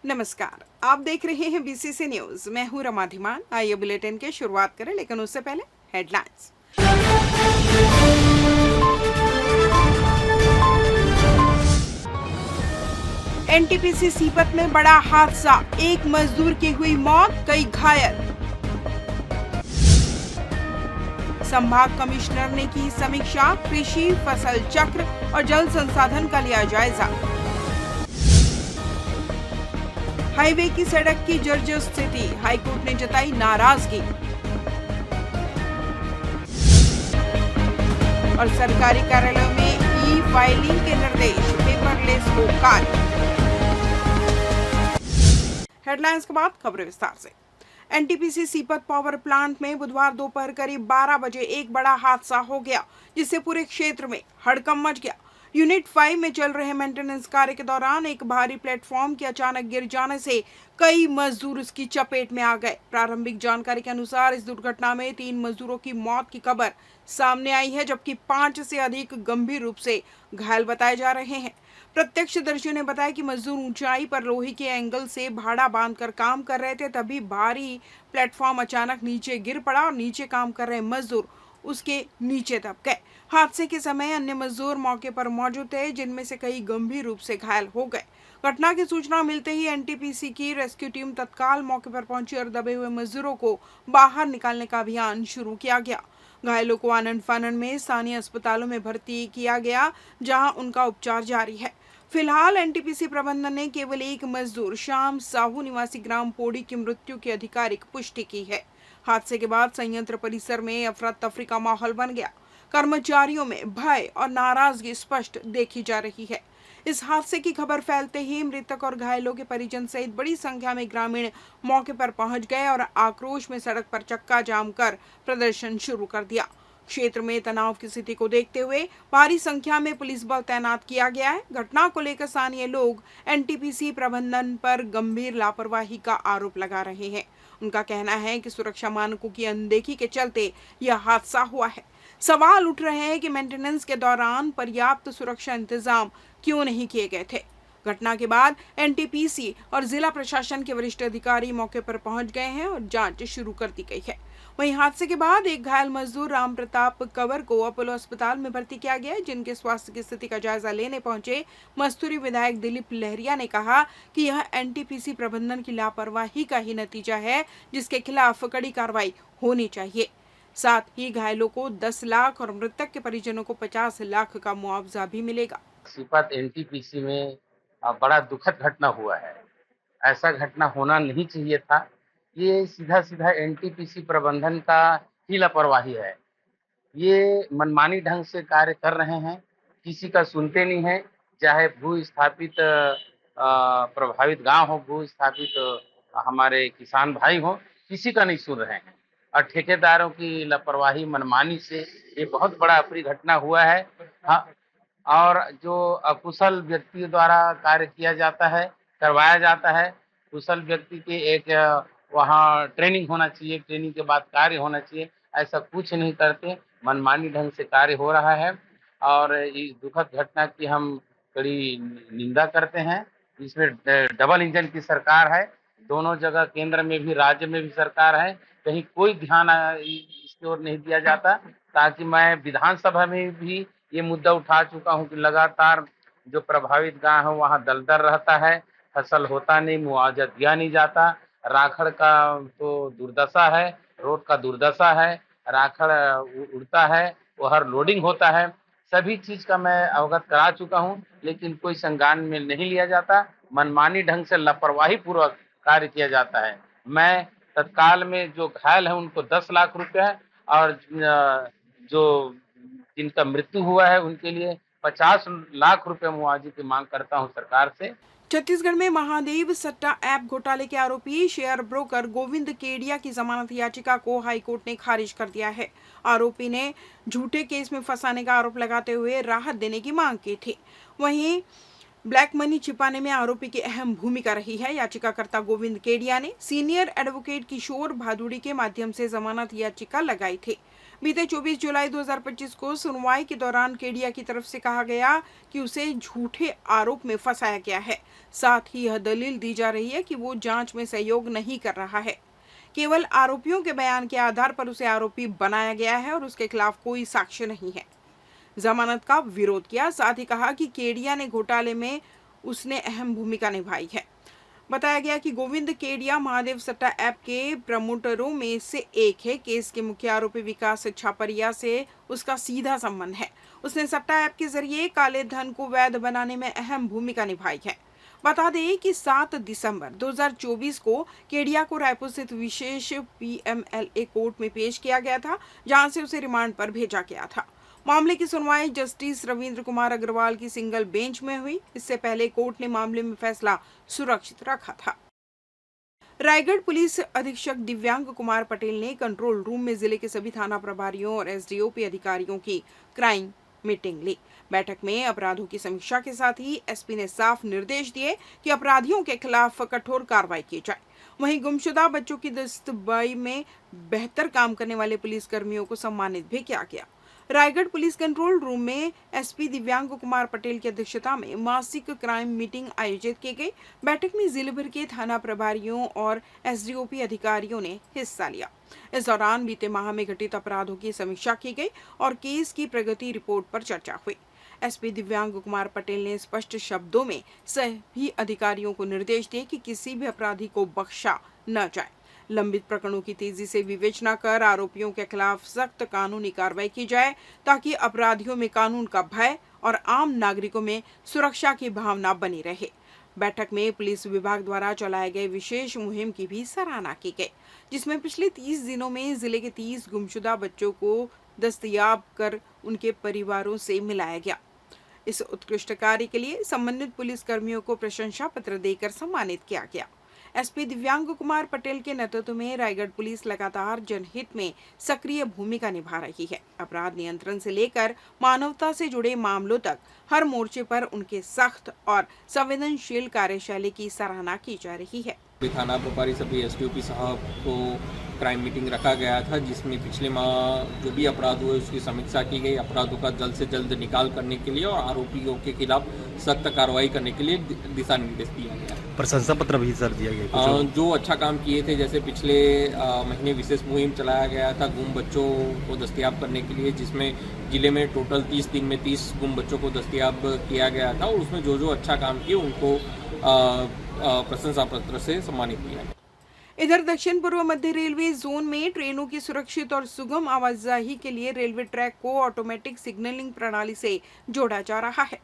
नमस्कार, आप देख रहे हैं बीसीसी न्यूज। मैं हूं रमा धीमान। आइए बुलेटिन की शुरुआत करें, लेकिन उससे पहले हेडलाइंस। एनटीपीसी सीपत में बड़ा हादसा, एक मजदूर की हुई मौत, कई घायल। संभाग कमिश्नर ने की समीक्षा, कृषि, फसल चक्र और जल संसाधन का लिया जायजा। हाईवे की सड़क की जर्जर स्थिति, हाईकोर्ट ने जताई नाराजगी। और सरकारी कार्यालयों में ई फाइलिंग के निर्देश, पेपरलेस हो कार्य। हेडलाइंस के बाद खबरें विस्तार से। एनटीपीसी सीपत पावर प्लांट में बुधवार दोपहर करीब 12 बजे एक बड़ा हादसा हो गया, जिससे पूरे क्षेत्र में हड़कंप मच गया। यूनिट 5 में चल रहे मेंटेनेंस कार्य के दौरान एक भारी प्लेटफॉर्म के अचानक गिर जाने से कई मजदूर उसकी चपेट में आ गए। प्रारंभिक जानकारी के अनुसार इस दुर्घटना में 3 मजदूरों की मौत की खबर सामने आई है, जबकि 5 से अधिक गंभीर रूप से घायल बताए जा रहे हैं। प्रत्यक्षदर्शियों ने बताया कि मजदूर ऊंचाई पर लोहे के एंगल से भाड़ा बांधकर काम कर रहे थे, तभी भारी प्लेटफॉर्म अचानक नीचे गिर पड़ा और नीचे काम कर रहे मजदूर उसके नीचे दब गए। हादसे के समय अन्य मजदूर मौके पर मौजूद थे, जिनमें से कई गंभीर रूप से घायल हो गए। घटना की सूचना मिलते ही एनटीपीसी की रेस्क्यू टीम तत्काल मौके पर पहुंची और दबे हुए मजदूरों को बाहर निकालने का अभियान शुरू किया गया। घायलों को आनन फानन में स्थानीय अस्पतालों में भर्ती किया गया, जहां उनका उपचार जारी है। फिलहाल एनटीपीसी प्रबंधन ने केवल एक मजदूर श्याम साहू निवासी ग्राम पोड़ी की मृत्यु की आधिकारिक पुष्टि की है। हादसे के बाद संयंत्र परिसर में अफरा तफरी का माहौल बन गया। कर्मचारियों में भय और नाराजगी स्पष्ट देखी जा रही है। इस हादसे की खबर फैलते ही मृतक और घायलों के परिजन सहित बड़ी संख्या में ग्रामीण मौके पर पहुंच गए और आक्रोश में सड़क पर चक्का जाम कर प्रदर्शन शुरू कर दिया। क्षेत्र में तनाव की स्थिति को देखते हुए भारी संख्या में पुलिस बल तैनात किया गया है। घटना को लेकर स्थानीय लोग एनटीपीसी प्रबंधन पर गंभीर लापरवाही का आरोप लगा रहे हैं। उनका कहना है कि सुरक्षा मानकों की अनदेखी के चलते यह हादसा हुआ है। सवाल उठ रहे हैं कि मेंटेनेंस के दौरान पर्याप्त सुरक्षा इंतजाम क्यों नहीं किए गए थे। घटना के बाद एनटीपीसी और जिला प्रशासन के वरिष्ठ अधिकारी मौके पर पहुंच गए हैं और जांच शुरू कर दी गई है। वहीं हादसे के बाद एक घायल मजदूर राम प्रताप कंवर को अपोलो अस्पताल में भर्ती किया गया है, जिनके स्वास्थ्य की स्थिति का जायजा लेने पहुंचे मस्तूरी विधायक दिलीप लहरिया ने कहा कि यह एनटीपीसी प्रबंधन की लापरवाही का ही नतीजा है, जिसके खिलाफ कड़ी कार्रवाई होनी चाहिए। साथ ही घायलों को 10 लाख और मृतक के परिजनों को 50 लाख का मुआवजा भी मिलेगा। सीपत एनटीपीसी में बड़ा दुखद घटना हुआ है। ऐसा घटना होना नहीं चाहिए था। ये सीधा-सीधा एनटीपीसी प्रबंधन का ही लापरवाही है। ये मनमानी ढंग से कार्य कर रहे हैं, किसी का सुनते नहीं हैं, चाहे भू-स्थापित प्रभावित गाँव हो, भू-स्थापित हमारे किसान भाई हों, किसी का नहीं सुन रहे हैं। और ठेकेदारों की लापरवाही, मनमानी से ये बहुत बड़ा अप्रिय घटना हुआ है। हाँ, और जो अकुशल व्यक्ति द्वारा कार्य किया जाता है, करवाया जाता है, कुशल व्यक्ति की एक वहाँ ट्रेनिंग होना चाहिए, ट्रेनिंग के बाद कार्य होना चाहिए, ऐसा कुछ नहीं करते, मनमानी ढंग से कार्य हो रहा है और इस दुखद घटना की हम कड़ी निंदा करते हैं। इसमें डबल इंजन की सरकार है, दोनों जगह केंद्र में भी, राज्य में भी सरकार है, कहीं कोई ध्यान इसकी ओर नहीं दिया जाता। ताकि मैं विधानसभा में भी ये मुद्दा उठा चुका हूँ कि लगातार जो प्रभावित गाँव है वहाँ दलदल रहता है, फसल होता नहीं, मुआवजा दिया नहीं जाता, राखड़ का तो दुर्दशा है, रोड का दुर्दशा है, राखड़ उड़ता है, वो हर लोडिंग होता है, सभी चीज़ का मैं अवगत करा चुका हूँ, लेकिन कोई संज्ञान में नहीं लिया जाता, मनमानी ढंग से लापरवाही पूर्वक कार्य किया जाता है। मैं तत्काल में जो घायल है उनको 10 लाख रुपए और जो जिनका मृत्यु हुआ है उनके लिए 50 लाख रुपए मुआवजे की मांग करता हूं सरकार से। छत्तीसगढ़ में महादेव सट्टा ऐप घोटाले के आरोपी शेयर ब्रोकर गोविंद केडिया की जमानत याचिका को हाईकोर्ट ने खारिज कर दिया है। आरोपी ने झूठे केस में फंसाने का आरोप लगाते हुए राहत देने की मांग की थी। वहीं ब्लैक मनी छिपाने में आरोपी की अहम भूमिका रही है। याचिकाकर्ता गोविंद केडिया ने सीनियर एडवोकेट किशोर भादुड़ी के माध्यम से जमानत याचिका लगाई थी। बीते 24 जुलाई 2025 को सुनवाई के दौरान केडिया की तरफ से कहा गया कि उसे झूठे आरोप में फंसाया गया है। साथ ही यह दलील दी जा रही है कि वो जांच में सहयोग नहीं कर रहा है। केवल आरोपियों के बयान के आधार पर उसे आरोपी बनाया गया है और उसके खिलाफ कोई साक्ष्य नहीं है। जमानत का विरोध किया। साथ ही कहा कि केडिया ने घोटाले में उसने अहम भूमिका निभाई है। बताया गया कि गोविंद केडिया महादेव सट्टा ऐप के प्रमोटरों में से एक है। केस के मुख्य आरोपी विकास छापरिया से उसका सीधा संबंध है। उसने सट्टा ऐप के जरिए काले धन को वैध बनाने में अहम भूमिका निभाई है। बता दें कि 7 दिसंबर 2024 को केडिया को रायपुर स्थित विशेष PMLA कोर्ट में पेश किया गया था, जहां से उसे रिमांड पर भेजा गया था। मामले की सुनवाई जस्टिस रविंद्र कुमार अग्रवाल की सिंगल बेंच में हुई। इससे पहले कोर्ट ने मामले में फैसला सुरक्षित रखा था। रायगढ़ पुलिस अधीक्षक दिव्यांग कुमार पटेल ने कंट्रोल रूम में जिले के सभी थाना प्रभारियों और SDOP अधिकारियों की क्राइम मीटिंग ली। बैठक में अपराधों की समीक्षा के साथ ही SP ने साफ निर्देश दिए कि अपराधियों के खिलाफ कठोर कार्रवाई की जाए। वहीं गुमशुदा बच्चों की दस्तबाई में बेहतर काम करने वाले पुलिस कर्मियों को सम्मानित भी किया गया। रायगढ़ पुलिस कंट्रोल रूम में SP दिव्यांग कुमार पटेल की अध्यक्षता में मासिक क्राइम मीटिंग आयोजित की गई। बैठक में जिले भर के थाना प्रभारियों और SDOP अधिकारियों ने हिस्सा लिया। इस दौरान बीते माह में घटित अपराधों की समीक्षा की गई और केस की प्रगति रिपोर्ट पर चर्चा हुई। SP दिव्यांग कुमार पटेल ने स्पष्ट शब्दों में सभी अधिकारियों को निर्देश दिए कि किसी भी अपराधी को बख्शा न जाए। लंबित प्रकरणों की तेजी से विवेचना कर आरोपियों के खिलाफ सख्त कानूनी कार्रवाई की जाए, ताकि अपराधियों में कानून का भय और आम नागरिकों में सुरक्षा की भावना बनी रहे। बैठक में पुलिस विभाग द्वारा चलाए गए विशेष मुहिम की भी सराहना की गई, जिसमें पिछले 30 दिनों में जिले के 30 गुमशुदा बच्चों को दस्तयाब कर उनके परिवारों से मिलाया गया। इस उत्कृष्ट कार्य के लिए संबंधित पुलिस कर्मियों को प्रशंसा पत्र देकर सम्मानित किया गया। SP दिव्यांग कुमार पटेल के नेतृत्व में रायगढ़ पुलिस लगातार जनहित में सक्रिय भूमिका निभा रही है। अपराध नियंत्रण से लेकर मानवता से जुड़े मामलों तक हर मोर्चे पर उनके सख्त और संवेदनशील कार्यशैली की सराहना की जा रही है। थाना प्रभारी सभी SDOP साहब को क्राइम मीटिंग रखा गया था, जिसमें पिछले माह जो भी अपराध हुए उसकी समीक्षा की गई। अपराधों का जल्द से जल्द निकाल करने के लिए और आरोपियों के खिलाफ सख्त कार्रवाई करने के लिए दिशा निर्देश दिया गया। प्रशंसा पत्र भी सर दिया गया जो अच्छा काम किए थे, जैसे पिछले महीने विशेष मुहिम चलाया गया था गुम बच्चों को दस्तयाब करने के लिए, जिसमें जिले में टोटल 30 दिन में 30 गुम बच्चों को दस्तयाब किया गया था और उसमें जो अच्छा काम किए उनको प्रशंसा पत्र से सम्मानित किया। इधर दक्षिण पूर्व मध्य रेलवे जोन में ट्रेनों की सुरक्षित और सुगम आवाजाही के लिए रेलवे ट्रैक को ऑटोमेटिक सिग्नलिंग प्रणाली से जोड़ा जा रहा है।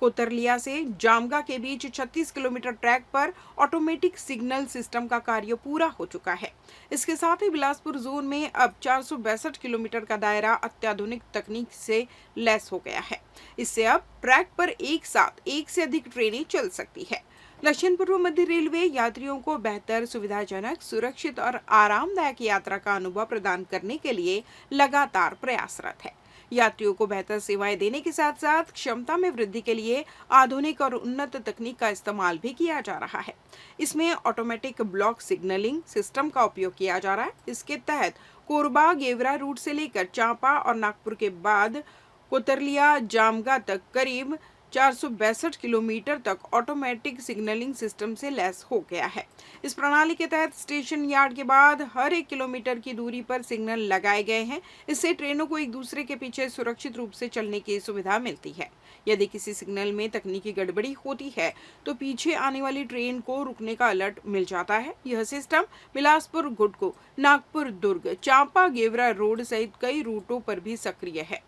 कोतरलिया से जामगा के बीच 36 किलोमीटर ट्रैक पर ऑटोमेटिक सिग्नल सिस्टम का कार्य पूरा हो चुका है। इसके साथ ही बिलासपुर जोन में अब 462 किलोमीटर का दायरा अत्याधुनिक तकनीक से लैस हो गया है। इससे अब ट्रैक पर एक साथ एक से अधिक ट्रेनें चल सकती है। दक्षिण पूर्व मध्य रेलवे यात्रियों को बेहतर, सुविधाजनक, सुरक्षित और आरामदायक यात्रा का अनुभव प्रदान करने के लिए लगातार प्रयासरत है। यात्रियों को बेहतर सेवाएं देने के साथ साथ क्षमता में वृद्धि के लिए आधुनिक और उन्नत तकनीक का इस्तेमाल भी किया जा रहा है। इसमें ऑटोमेटिक ब्लॉक सिग्नलिंग सिस्टम का उपयोग किया जा रहा है। इसके तहत कोरबा गेवरा रूट से लेकर चांपा और नागपुर के बाद कोतरलिया जामगा तक करीब 462 किलोमीटर तक ऑटोमेटिक सिग्नलिंग सिस्टम से लैस हो गया है। इस प्रणाली के तहत स्टेशन यार्ड के बाद हर 1 किलोमीटर की दूरी पर सिग्नल लगाए गए हैं। इससे ट्रेनों को एक दूसरे के पीछे सुरक्षित रूप से चलने की सुविधा मिलती है। यदि किसी सिग्नल में तकनीकी गड़बड़ी होती है तो पीछे आने वाली ट्रेन को रुकने का अलर्ट मिल जाता है। यह सिस्टम बिलासपुर गुडको, नागपुर दुर्ग, चांपा गेवरा रोड सहित कई रूटों पर भी सक्रिय है।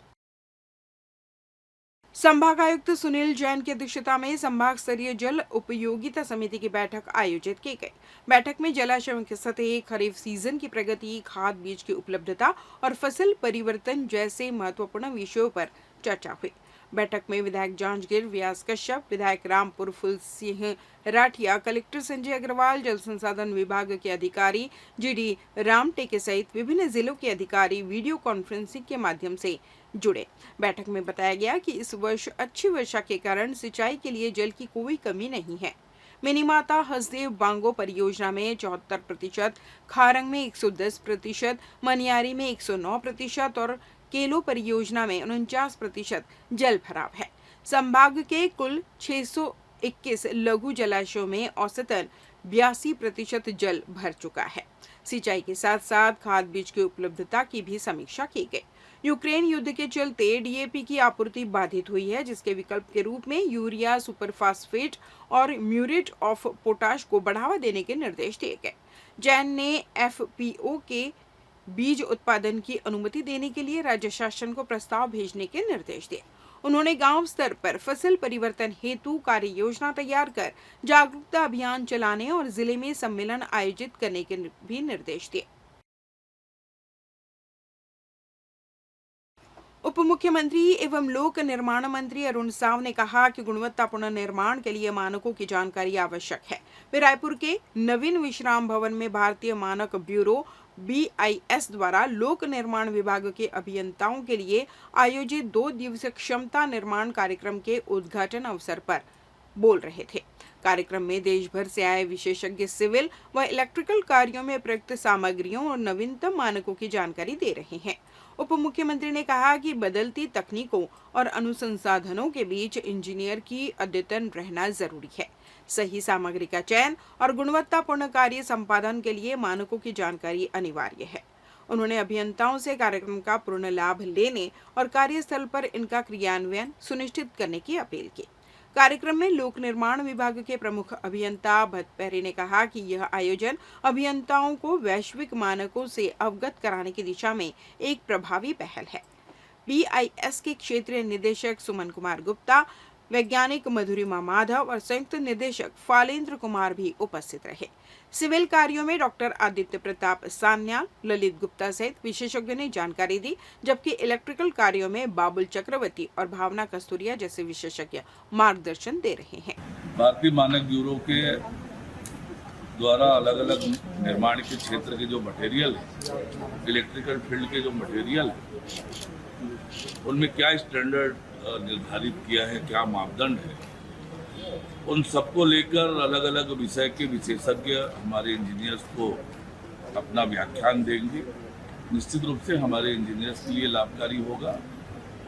संभागायुक्त सुनील जैन की अध्यक्षता में संभाग स्तरीय जल उपयोगिता समिति की बैठक आयोजित की गई। बैठक में जलाशयों की सतह, खरीफ सीजन की प्रगति, खाद बीज की उपलब्धता और फसल परिवर्तन जैसे महत्वपूर्ण विषयों पर चर्चा हुई। बैठक में विधायक जांजगीर व्यास कश्यप, विधायक रामपुर फूल सिंह राठिया, कलेक्टर संजय अग्रवाल, जल संसाधन विभाग के अधिकारी GD रामटेके सहित विभिन्न जिलों के अधिकारी वीडियो कॉन्फ्रेंसिंग के माध्यम से जुड़े। बैठक में बताया गया कि इस वर्ष अच्छी वर्षा के कारण सिंचाई के लिए जल की कोई कमी नहीं है। मिनीमाता हसदेव बांगो परियोजना में 74%, खारंग में 110%, मनियारी में 109% और केलो परियोजना में 49% जल भराव है। संभाग के कुल 621 लघु जलाशयों में औसतन 82% जल भर चुका है। सिंचाई के साथ साथ खाद बीज की उपलब्धता की भी समीक्षा की गई। यूक्रेन युद्ध के चलते डीएपी की आपूर्ति बाधित हुई है, जिसके विकल्प के रूप में यूरिया, सुपरफास्फेट और म्यूरेट ऑफ पोटाश को बढ़ावा देने के निर्देश दिए गए। जैन ने एफपीओ के बीज उत्पादन की अनुमति देने के लिए राज्य शासन को प्रस्ताव भेजने के निर्देश दिए। उन्होंने गांव स्तर पर फसल परिवर्तन हेतु कार्य योजना तैयार कर जागरूकता अभियान चलाने और जिले में सम्मेलन आयोजित करने के भी निर्देश दिए। उप मुख्यमंत्री एवं लोक निर्माण मंत्री अरुण साव ने कहा कि गुणवत्तापूर्ण निर्माण के लिए मानकों की जानकारी आवश्यक है। वे रायपुर के नवीन विश्राम भवन में भारतीय मानक ब्यूरो BIS द्वारा लोक निर्माण विभाग के अभियंताओं के लिए आयोजित 2 दिवसीय क्षमता निर्माण कार्यक्रम के उद्घाटन अवसर पर बोल रहे थे। कार्यक्रम में देश भर से आए विशेषज्ञ सिविल व इलेक्ट्रिकल कार्यों में प्रयुक्त सामग्रियों और नवीनतम मानकों की जानकारी दे रहे हैं। उप मुख्यमंत्री ने कहा कि बदलती तकनीकों और अनुसंसाधनों के बीच इंजीनियर की अद्यतन रहना जरूरी है। सही सामग्री का चयन और गुणवत्तापूर्ण कार्य संपादन के लिए मानकों की जानकारी अनिवार्य है। उन्होंने अभियंताओं से कार्यक्रम का पूर्ण लाभ लेने और कार्यस्थल पर इनका क्रियान्वयन सुनिश्चित करने की अपील की। कार्यक्रम में लोक निर्माण विभाग के प्रमुख अभियंता भट्टपेरे ने कहा कि यह आयोजन अभियंताओं को वैश्विक मानकों से अवगत कराने की दिशा में एक प्रभावी पहल है। BIS के क्षेत्रीय निदेशक सुमन कुमार गुप्ता, वैज्ञानिक मधुरिमा माधव और संयुक्त निदेशक फालेंद्र कुमार भी उपस्थित रहे। सिविल कार्यों में डॉक्टर आदित्य प्रताप सान्याल, ललित गुप्ता सहित विशेषज्ञों ने जानकारी दी, जबकि इलेक्ट्रिकल कार्यों में बाबुल चक्रवर्ती और भावना कस्तूरिया जैसे विशेषज्ञ मार्गदर्शन दे रहे हैं। भारतीय मानक ब्यूरो के द्वारा अलग अलग निर्माण के क्षेत्र के जो मटेरियल है, इलेक्ट्रिकल फील्ड के जो मटेरियल है, उनमें क्या स्टैंडर्ड निर्धारित किया है, क्या मापदंड है, उन सबको लेकर अलग अलग विषय के विशेषज्ञ हमारे इंजीनियर्स को अपना व्याख्यान देंगे। निश्चित रूप से हमारे इंजीनियर्स के लिए लाभकारी होगा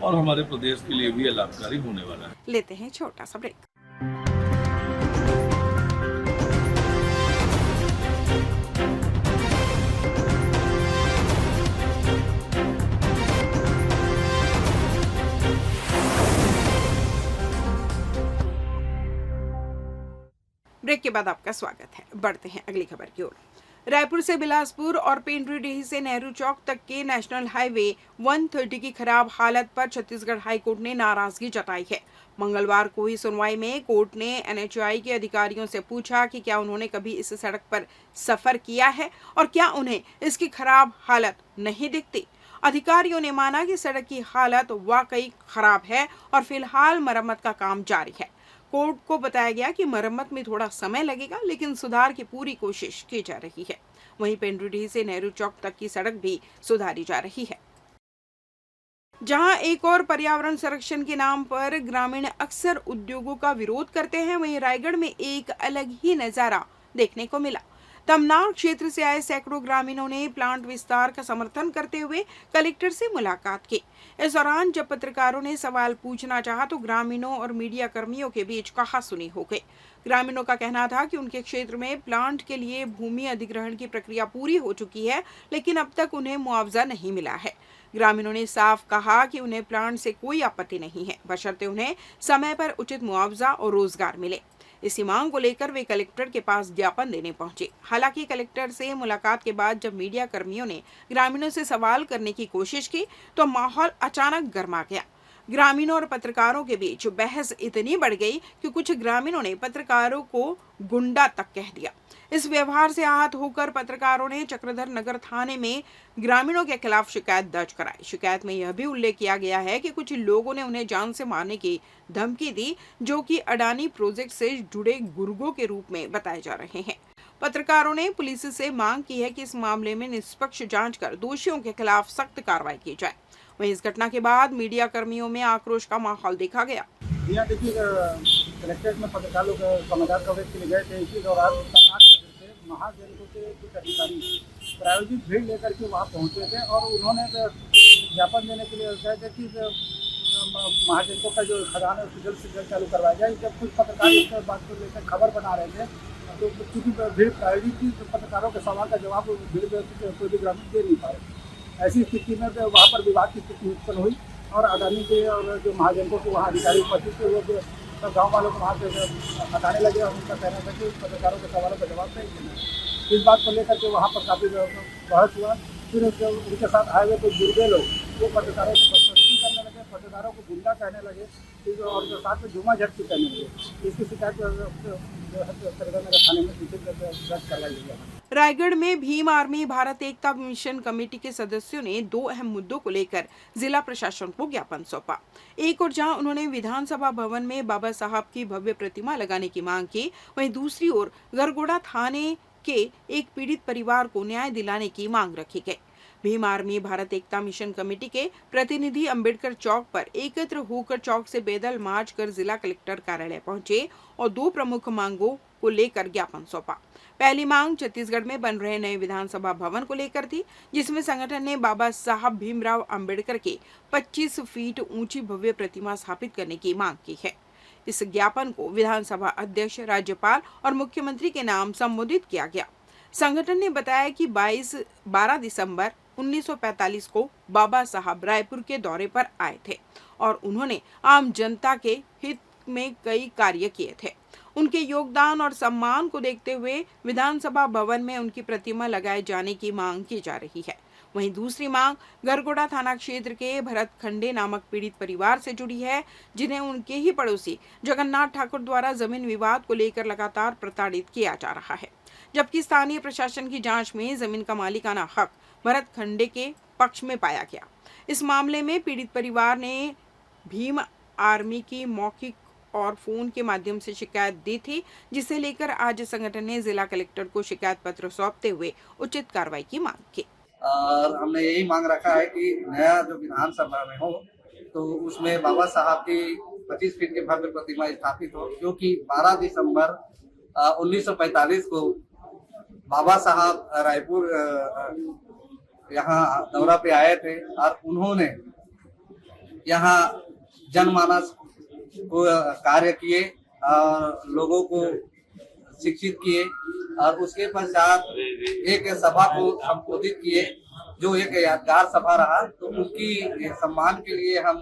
और हमारे प्रदेश के लिए भी लाभकारी होने वाला है। लेते हैं छोटा सा ब्रेक। ब्रेक के बाद आपका स्वागत है। बढ़ते हैं अगली खबर की ओर। रायपुर से बिलासपुर और पेंड्रीडीह से नेहरू चौक तक के नेशनल हाईवे 130 की खराब हालत पर छत्तीसगढ़ हाईकोर्ट ने नाराजगी जताई है। मंगलवार को हुई सुनवाई में कोर्ट ने NHAI के अधिकारियों से पूछा कि क्या उन्होंने कभी इस सड़क पर सफर किया है और क्या उन्हें इसकी खराब हालत नहीं दिखती। अधिकारियों ने माना कि सड़क की हालत वाकई खराब है और फिलहाल मरम्मत का काम जारी है। कोर्ट को बताया गया कि मरम्मत में थोड़ा समय लगेगा, लेकिन सुधार की पूरी कोशिश की जा रही है। वहीं पेंड्रीडीह से नेहरू चौक तक की सड़क भी सुधारी जा रही है। जहां एक और पर्यावरण संरक्षण के नाम पर ग्रामीण अक्सर उद्योगों का विरोध करते हैं, वहीं रायगढ़ में एक अलग ही नजारा देखने को मिला। तमनार क्षेत्र से आए सैकड़ों ग्रामीणों ने प्लांट विस्तार का समर्थन करते हुए कलेक्टर से मुलाकात की। इस दौरान जब पत्रकारों ने सवाल पूछना चाहा तो ग्रामीणों और मीडिया कर्मियों के बीच कहासुनी हो गई। ग्रामीणों का कहना था कि उनके क्षेत्र में प्लांट के लिए भूमि अधिग्रहण की प्रक्रिया पूरी हो चुकी है, लेकिन अब तक उन्हें मुआवजा नहीं मिला है। ग्रामीणों ने साफ कहा कि उन्हें प्लांट से कोई आपत्ति नहीं है, बशर्ते उन्हें समय पर उचित मुआवजा और रोजगार मिले। इसी मांग को लेकर वे कलेक्टर के पास ज्ञापन देने पहुंचे। हालांकि कलेक्टर से मुलाकात के बाद जब मीडिया कर्मियों ने ग्रामीणों से सवाल करने की कोशिश की तो माहौल अचानक गर्मा गया। ग्रामीणों और पत्रकारों के बीच बहस इतनी बढ़ गई कि कुछ ग्रामीणों ने पत्रकारों को गुंडा तक कह दिया। इस व्यवहार से आहत होकर पत्रकारों ने चक्रधर नगर थाने में ग्रामीणों के खिलाफ शिकायत दर्ज कराई। शिकायत में यह भी उल्लेख किया गया है कि कुछ लोगों ने उन्हें जान से मारने की धमकी दी, जो कि अडानी प्रोजेक्ट से जुड़े गुर्गों के रूप में बताए जा रहे हैं। पत्रकारों ने पुलिस से मांग की है कि इस मामले में निष्पक्ष जांच कर दोषियों के खिलाफ सख्त कार्रवाई की जाए। वहीं इस घटना के बाद मीडिया कर्मियों में आक्रोश का माहौल देखा गया। यहाँ देखिए कलेक्ट्रेट में पत्रकारों का समाचार कवरेज के लिए गए थे। इसी दौरान तैनात महाजनों के कुछ अधिकारी प्रायोजित भीड़ लेकर के वहाँ पहुँचे थे और उन्होंने ज्ञापन देने के लिए कहा था कि महाजनों का जो खजाना है उसको जल्द से जल्द चालू करवाया जाए। जब कुछ पत्रकार इस बात को लेकर खबर बना रहे थे तो चूँकि भीड़ प्रायोजित थी तो पत्रकारों के सवाल का जवाब भीड़ कोई भी ग्रामीण दे नहीं पाए। ऐसी स्थिति में वहाँ पर विवाद की स्थिति उत्पन्न हुई और अडानी के और जो महाजनों के वहाँ अधिकारी उपस्थित थे वो सब गाँव वालों को वहाँ से हटाने लगे और उनका कहना था कि पत्रकारों के सवालों का जवाब नहीं देना। इस बात को लेकर के वहाँ पर काफ़ी बहस हुआ। फिर उनके साथ आए हुए कुछ बुजुर्ग लोग वो पत्रकारों को बदतमीजी करने लगे, पत्रकारों को गुंडा कहने लगे और जो साथ में जुमा झटकी करने लगे। इसकी शिकायत थाने में दर्ज करवाई गई है। रायगढ़ में भीम आर्मी भारत एकता मिशन कमेटी के सदस्यों ने 2 अहम मुद्दों को लेकर जिला प्रशासन को ज्ञापन सौंपा। एक और जहां उन्होंने विधानसभा भवन में बाबा साहब की भव्य प्रतिमा लगाने की मांग की, वहीं दूसरी ओर गरगोड़ा थाने के एक पीड़ित परिवार को न्याय दिलाने की मांग रखी गई। भीम आर्मी भारत एकता मिशन कमेटी के प्रतिनिधि अंबेडकर चौक पर एकत्र होकर चौक से पैदल मार्च कर जिला कलेक्टर कार्यालय पहुंचे और 2 प्रमुख मांगों को लेकर ज्ञापन सौंपा। पहली मांग छत्तीसगढ़ में बन रहे नए विधानसभा भवन को लेकर थी, जिसमें संगठन ने बाबा साहब भीमराव अंबेडकर के 25 फीट ऊंची भव्य प्रतिमा स्थापित करने की मांग की है। इस ज्ञापन को विधानसभा अध्यक्ष, राज्यपाल और मुख्यमंत्री के नाम संबोधित किया गया। संगठन ने बताया कि 12 दिसंबर 1945 को बाबा साहब रायपुर के दौरे पर आए थे और उन्होंने आम जनता के हित में कई कार्य किए थे। उनके योगदान और सम्मान को देखते हुए विधानसभा भवन में उनकी प्रतिमा लगाए जाने की मांग की जा रही है। वहीं दूसरी मांग गरगोड़ा थाना क्षेत्र के भरत खंडे नामक पीड़ित परिवार से जुड़ी है, जिन्हें उनके ही पड़ोसी जगन्नाथ ठाकुर द्वारा जमीन विवाद को लेकर लगातार प्रताड़ित किया जा रहा है, जबकि स्थानीय प्रशासन की जांच में जमीन का मालिकाना हक भरत खंडे के पक्ष में पाया गया। इस मामले में पीड़ित परिवार ने भीम आर्मी की मौखिक और फोन के माध्यम से शिकायत दी थी, जिसे लेकर आज संगठन ने जिला कलेक्टर को शिकायत पत्र सौंपते हुए उचित कार्रवाई की मांग की। और हमने यही मांग रखा है कि नया जो विधानसभा में हो तो उसमें बाबा साहब की 25 फीट की भव्य प्रतिमा स्थापित हो, क्योंकि 12 दिसंबर 1945 को बाबा साहब रायपुर यहाँ दौरा पे आए थे और उन्होंने यहाँ जनमानस को कार्य किए और लोगों को शिक्षित किए और उसके पश्चात एक सभा को संबोधित किए जो एक यादगार सभा रहा। तो उनकी सम्मान के लिए हम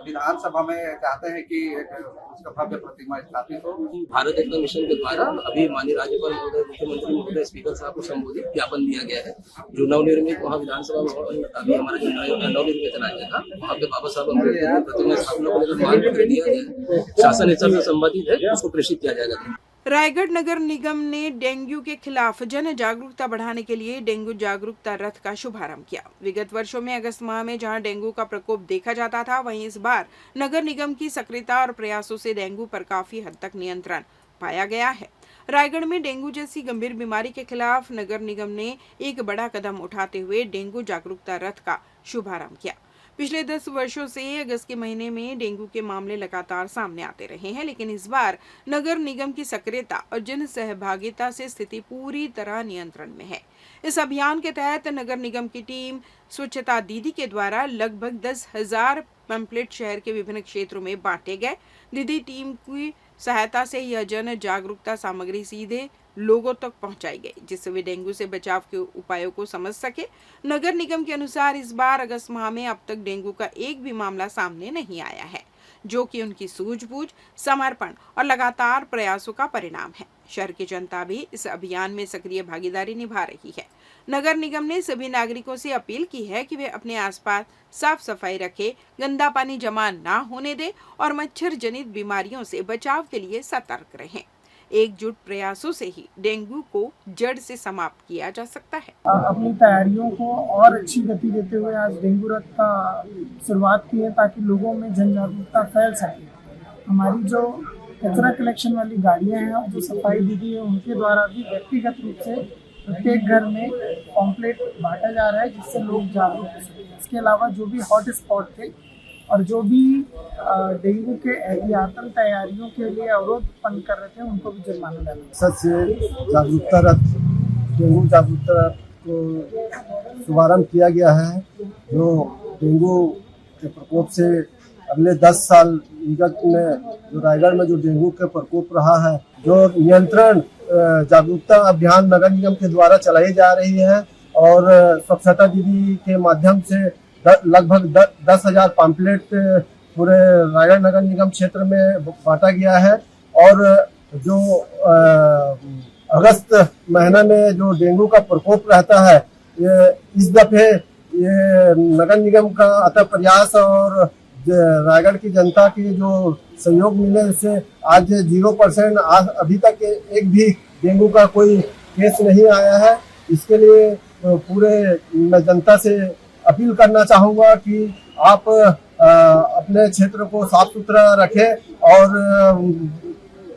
विधानसभा में चाहते हैं कि उसका भव्य प्रतिमा स्थापित हो। भारत एकता मिशन के द्वारा अभी माननीय राज्यपाल महोदय, मुख्यमंत्री महोदय, स्पीकर साहब को संबोधित ज्ञापन दिया गया है। जो नवनिर्मित वहाँ विधानसभा भवन अभी हमारा जो नवनिर्मित राज्य था वहाँ पे बाबा साहब अम्बेडकर की प्रतिमा स्थापना को लेकर मांग पत्र दिया गया है, शासन हिसाब से संबंधित है, उसको प्रेषित किया जाएगा। रायगढ़ नगर निगम ने डेंगू के खिलाफ जन जागरूकता बढ़ाने के लिए डेंगू जागरूकता रथ का शुभारंभ किया। विगत वर्षों में अगस्त माह में जहां डेंगू का प्रकोप देखा जाता था, वहीं इस बार नगर निगम की सक्रियता और प्रयासों से डेंगू पर काफी हद तक नियंत्रण पाया गया है। रायगढ़ में डेंगू जैसी गंभीर बीमारी के खिलाफ नगर निगम ने एक बड़ा कदम उठाते हुए डेंगू जागरूकता रथ का शुभारंभ किया। पिछले 10 वर्षों से अगस्त के महीने में डेंगू के मामले लगातार सामने आते रहे हैं, लेकिन इस बार नगर निगम की सक्रियता और जन सहभागिता से स्थिति पूरी तरह नियंत्रण में है। इस अभियान के तहत नगर निगम की टीम स्वच्छता दीदी के द्वारा लगभग 10,000 पैम्पलेट शहर के विभिन्न क्षेत्रों में बांटे गए। दीदी टीम की सहायता से यह जन जागरूकता सामग्री सीधे लोगों तक पहुंचाई गई, जिससे वे डेंगू से बचाव के उपायों को समझ सके। नगर निगम के अनुसार इस बार अगस्त माह में अब तक डेंगू का एक भी मामला सामने नहीं आया है, जो कि उनकी सूझबूझ, समर्पण और लगातार प्रयासों का परिणाम है। शहर की जनता भी इस अभियान में सक्रिय भागीदारी निभा रही है। नगर निगम ने सभी नागरिकों से अपील की है कि वे अपने आसपास साफ सफाई रखें, गंदा पानी जमा ना होने दें और मच्छर जनित बीमारियों से बचाव के लिए सतर्क रहें। एकजुट प्रयासों से ही डेंगू को जड़ से समाप्त किया जा सकता है। अपनी तैयारियों को और अच्छी गति देते हुए आज डेंगू रथ का शुरुआत की है, ताकि लोगों में जन जागरूकता फैल सके। हमारी जो कचरा कलेक्शन वाली गाड़ियां हैं और जो सफाई दीदी है, उनके द्वारा भी व्यक्तिगत रूप से प्रत्येक घर में पॉम्पलेट बांटा जा रहा है जिससे लोग जागरूक हो सकें। इसके अलावा जो भी हॉट स्पॉट थे और जो भी डेंगू के एहतियातन तैयारियों के लिए अवरोध उत्पन्न कर रहे थे उनको भी जुर्माना डाला। सच से जागरूकता रथ, डेंगू जागरूकता रथ को शुभारम्भ किया गया है, जो डेंगू के प्रकोप से अगले 10 साल विगत में जो रायगढ़ में जो डेंगू के प्रकोप रहा है, जो नियंत्रण जागरूकता अभियान नगर निगम के द्वारा चलाई जा रही है और स्वच्छता दीदी के माध्यम से लगभग 10,000 पम्पलेट पूरे रायगढ़ नगर निगम क्षेत्र में बांटा गया है। और जो अगस्त महीना में जो डेंगू का प्रकोप रहता है, ये इस दफे ये नगर निगम का अथक प्रयास और रायगढ़ की जनता के जो सहयोग मिले से आज 0% अभी तक एक भी डेंगू का कोई केस नहीं आया है। इसके लिए पूरे मैं जनता से अपील करना चाहूँगा कि आप अपने क्षेत्र को साफ सुथरा रखें और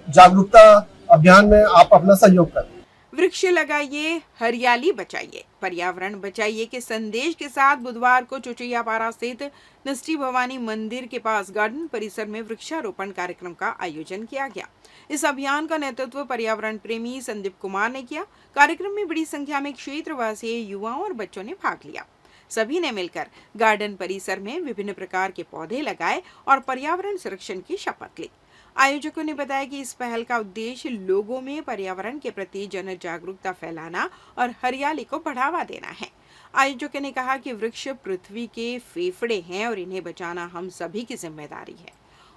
जागरूकता अभियान में आप अपना सहयोग करें। वृक्ष लगाइए, हरियाली बचाइए, पर्यावरण बचाइए के संदेश के साथ बुधवार को चुचैयापारा स्थित नष्टी भवानी मंदिर के पास गार्डन परिसर में वृक्षारोपण कार्यक्रम का आयोजन किया गया। इस अभियान का नेतृत्व पर्यावरण प्रेमी संदीप कुमार ने किया। कार्यक्रम में बड़ी संख्या में क्षेत्रवासी युवाओं और बच्चों ने भाग लिया। सभी ने मिलकर गार्डन परिसर में विभिन्न प्रकार के पौधे लगाए और पर्यावरण संरक्षण की शपथ ली। आयोजकों ने बताया कि इस पहल का उद्देश्य लोगों में पर्यावरण के प्रति जन जागरूकता फैलाना और हरियाली को बढ़ावा देना है। आयोजकों ने कहा कि वृक्ष पृथ्वी के फेफड़े हैं और इन्हें बचाना हम सभी की जिम्मेदारी है।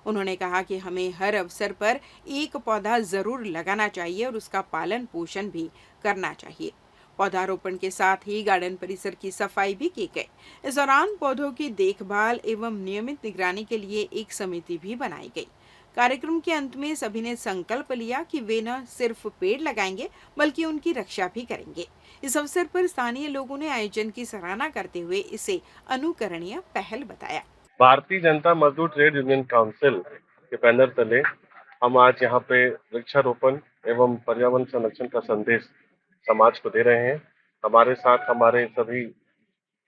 उन्होंने कहा कि हमें हर अवसर पर एक पौधा जरूर लगाना चाहिए और उसका पालन पोषण भी करना चाहिए। पौधारोपण के साथ ही गार्डन परिसर की सफाई भी की गई। इस दौरान पौधों की देखभाल एवं नियमित निगरानी के लिए एक समिति भी बनाई गई। कार्यक्रम के अंत में सभी ने संकल्प लिया कि वे न सिर्फ पेड़ लगाएंगे बल्कि उनकी रक्षा भी करेंगे। इस अवसर पर स्थानीय लोगों ने आयोजन की सराहना करते हुए इसे अनुकरणीय पहल बताया। भारतीय जनता मजदूर ट्रेड यूनियन काउंसिल के बैनर तले हम आज यहाँ पे वृक्षारोपण एवं पर्यावरण संरक्षण का संदेश समाज को दे रहे हैं। हमारे साथ हमारे सभी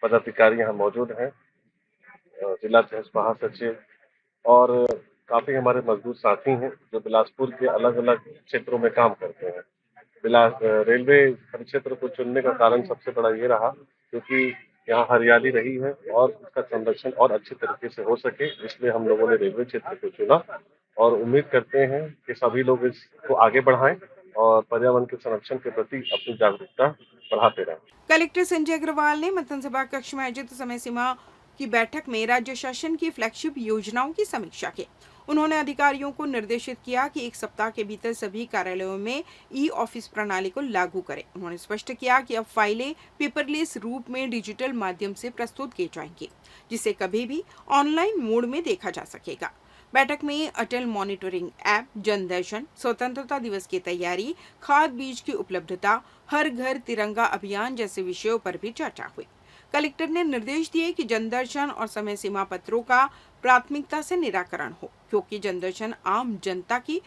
पदाधिकारी यहाँ मौजूद हैं, जिला महासचिव और काफी हमारे मजदूर साथी हैं जो बिलासपुर के अलग अलग क्षेत्रों में काम करते हैं। रेलवे परिक्षेत्र को चुनने का कारण सबसे बड़ा ये रहा क्योंकि यहाँ हरियाली रही है और उसका संरक्षण और अच्छे तरीके से हो सके, इसलिए हम लोगों ने रेलवे क्षेत्र को चुना और उम्मीद करते हैं कि सभी लोग इसको आगे बढ़ाएं और पर्यावरण के संरक्षण के प्रति अपनी जागरूकता बढ़ाते रहें। कलेक्टर संजय अग्रवाल ने मतदान सभा कक्ष में आयोजित समय सीमा की बैठक में राज्य शासन की फ्लैगशिप योजनाओं की समीक्षा की। उन्होंने अधिकारियों को निर्देशित किया कि एक सप्ताह के भीतर सभी कार्यालयों में ई ऑफिस प्रणाली को लागू करें। उन्होंने स्पष्ट किया कि अब फाइलें पेपरलेस रूप में डिजिटल माध्यम से प्रस्तुत की जाएंगी, जिसे कभी भी ऑनलाइन मोड में देखा जा सकेगा। बैठक में अटल मॉनिटरिंग ऐप, जनदर्शन, स्वतंत्रता दिवस की तैयारी, खाद बीज की उपलब्धता, हर घर तिरंगा अभियान जैसे विषयों पर भी चर्चा हुई। कलेक्टर ने निर्देश दिए कि जनदर्शन और समय सीमा पत्रों का प्राथमिकता से निराकरण हो, क्योंकि जनदर्शन आम जनता की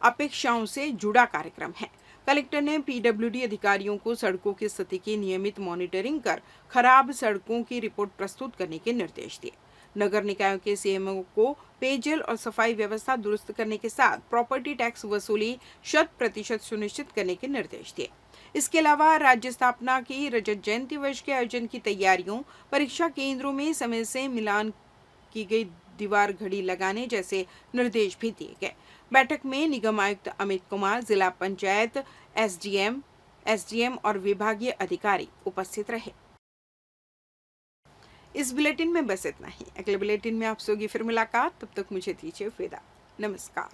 अपेक्षाओं से जुड़ा कार्यक्रम है। कलेक्टर ने पीडब्ल्यूडी अधिकारियों को सड़कों की स्थिति की नियमित मॉनिटरिंग कर खराब सड़कों की रिपोर्ट प्रस्तुत करने के निर्देश दिए। नगर निकायों के सीएमओ को पेयजल और सफाई व्यवस्था दुरुस्त करने के साथ प्रॉपर्टी टैक्स वसूली 100% सुनिश्चित करने के निर्देश दिए। इसके अलावा राज्य स्थापना की रजत जयंती वर्ष के आयोजन की तैयारियों, परीक्षा केंद्रों में समय से मिलान की गई दीवार घड़ी लगाने जैसे निर्देश भी दिए गए। बैठक में निगम आयुक्त अमित कुमार, जिला पंचायत एसडीएम और विभागीय अधिकारी उपस्थित रहे। इस बुलेटिन में बस इतना ही। अगले बुलेटिन में आपसे होगी फिर मुलाकात। तब तक मुझे दीजिए विदा। नमस्कार।